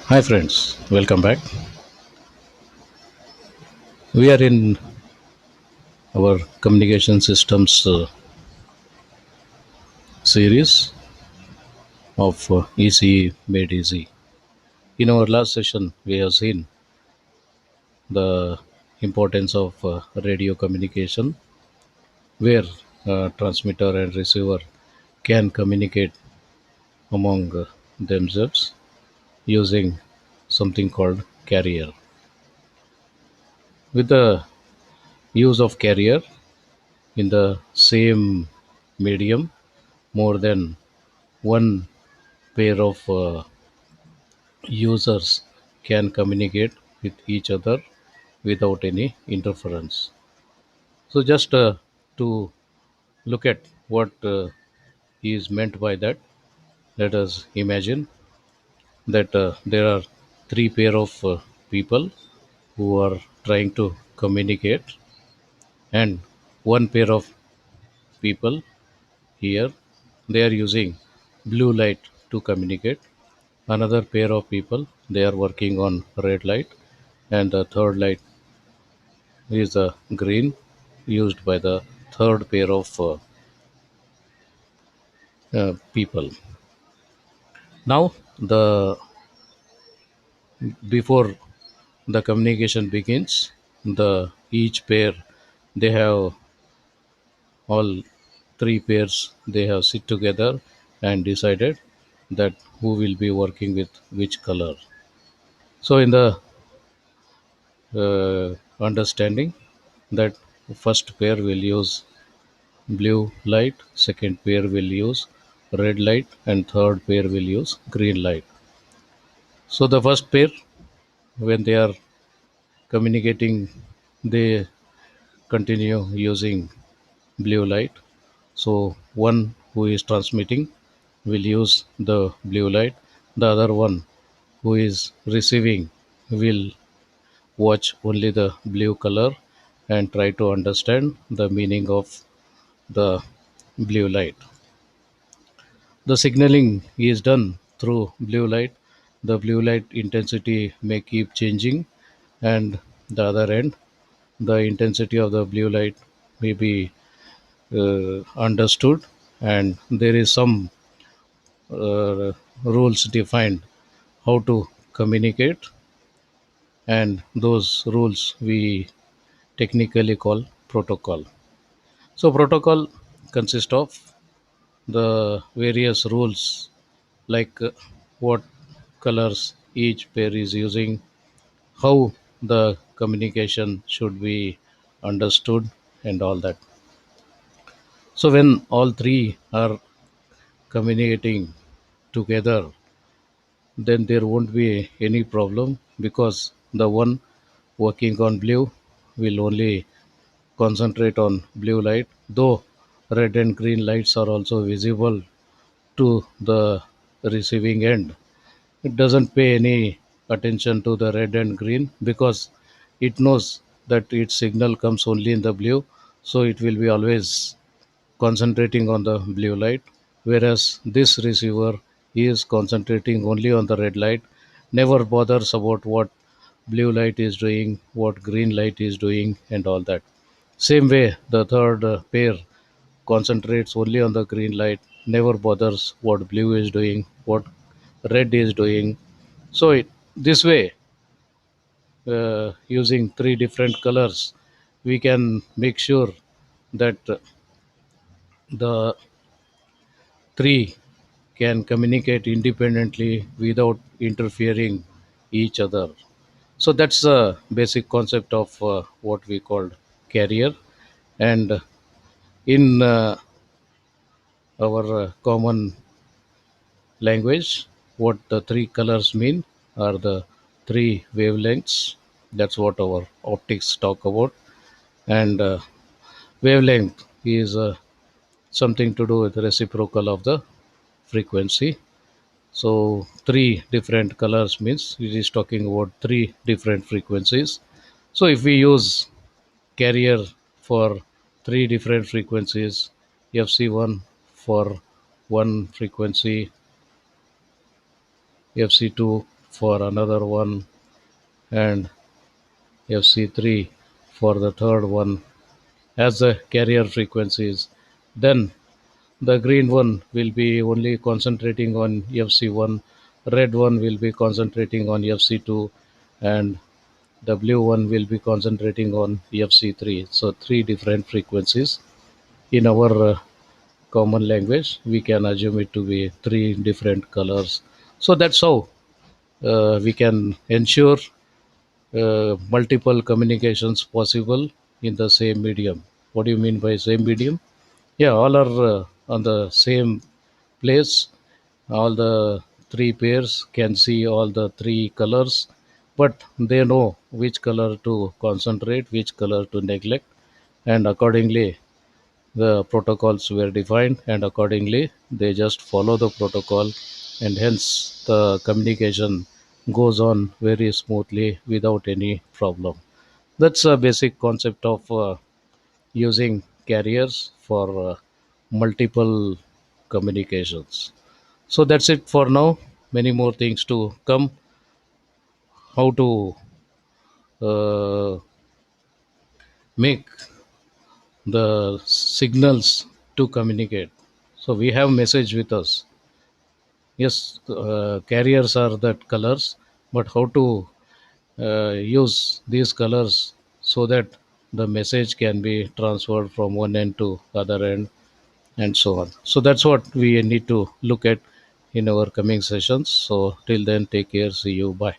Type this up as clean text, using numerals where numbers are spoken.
Hi, friends. Welcome back. We are in our communication systems series of ECE Made Easy. In our last session, we have seen the importance of radio communication, where transmitter and receiver can communicate among themselves using something called carrier. With the use of carrier in the same medium, more than one pair of users can communicate with each other without any interference. So, just to look at what is meant by that, let us imagine that there are three pair of people who are trying to communicate, and one pair of people here they are using blue light to communicate. Another pair of people they are working on red light, and the third light is the green used by the third pair of people. Now, the before the communication begins, the each pair they have all three pairs they have sit together and decided that who will be working with which color. So, in the understanding that first pair will use blue light, second pair will use red light, and third pair will use green light. So the first pair, when they are communicating, they continue using blue light. So one who is transmitting will use the blue light. The other one who is receiving will watch only the blue color and try to understand the meaning of the blue light. The signaling is done through blue light. The blue light intensity may keep changing, and the other end, the intensity of the blue light may be understood, and there is some uh, rules defined how to communicate, and those rules we technically call protocol. So, protocol consists of the various rules like what colors each pair is using, how the communication should be understood, and all that. So, when all three are communicating together, then there won't be any problem because the one working on blue will only concentrate on blue light, though red and green lights are also visible to the receiving end. It doesn't pay any attention to the red and green because it knows that its signal comes only in the blue, so it will be always concentrating on the blue light, whereas this receiver is concentrating only on the red light, never bothers about what blue light is doing, what green light is doing, and all that. Same way, the third pair concentrates only on the green light, never bothers what blue is doing, what red is doing. So, this way, using three different colors, we can make sure that the three can communicate independently without interfering each other. So that's the basic concept of what we called carrier. And in our common language, what the three colors mean are the three wavelengths. That's what our optics talk about. And wavelength is something to do with reciprocal of the frequency. So three different colors means it is talking about three different frequencies. So if we use carrier for three different frequencies, FC1 for one frequency, FC2 for another one, and FC3 for the third one as the carrier frequencies. Then the green one will be only concentrating on FC1, red one will be concentrating on FC2, and the blue one will be concentrating on FC3. So, three different frequencies. In our common language, we can assume it to be three different colors. So, that's how we can ensure multiple communications possible in the same medium. What do you mean by same medium? Yeah, all are on the same place. All the three pairs can see all the three colors, but they know which color to concentrate, which color to neglect, and accordingly the protocols were defined, and accordingly they just follow the protocol, and hence the communication goes on very smoothly without any problem. That's a basic concept of using carriers for multiple communications. So that's it for now. Many more things to come. How to uh, make the signals to communicate. So we have message with us. Yes, carriers are that colors, but how to use these colors so that the message can be transferred from one end to other end, and so on. So that's what we need to look at in our coming sessions. So till then, take care. See you. Bye.